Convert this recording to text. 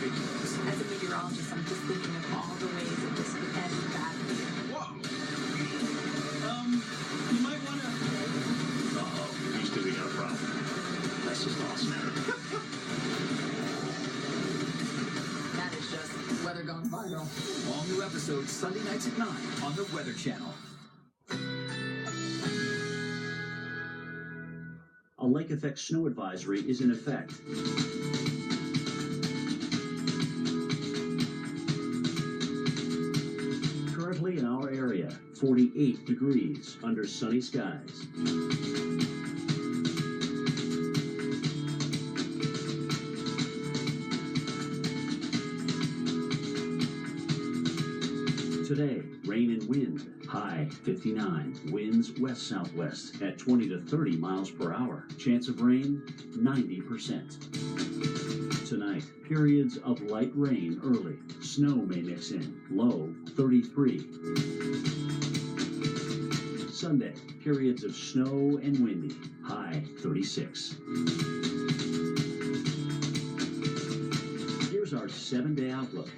ridiculous. As a meteorologist, I'm just thinking of all the ways that this could end badly. Whoa. You might want to... Uh-oh. These two, we got a problem. That's just awesome. That is just weather gone viral. All new episodes Sunday nights at 9 on the Weather Channel. A lake effect snow advisory is in effect. Currently in our area, 48 degrees under sunny skies. Today, rain and wind, high 59, winds west-southwest at 20 to 30 miles per hour. Chance of rain, 90%. Tonight, periods of light rain early. Snow may mix in, low 33. Sunday, periods of snow and windy, high 36. Here's our 7-day outlook.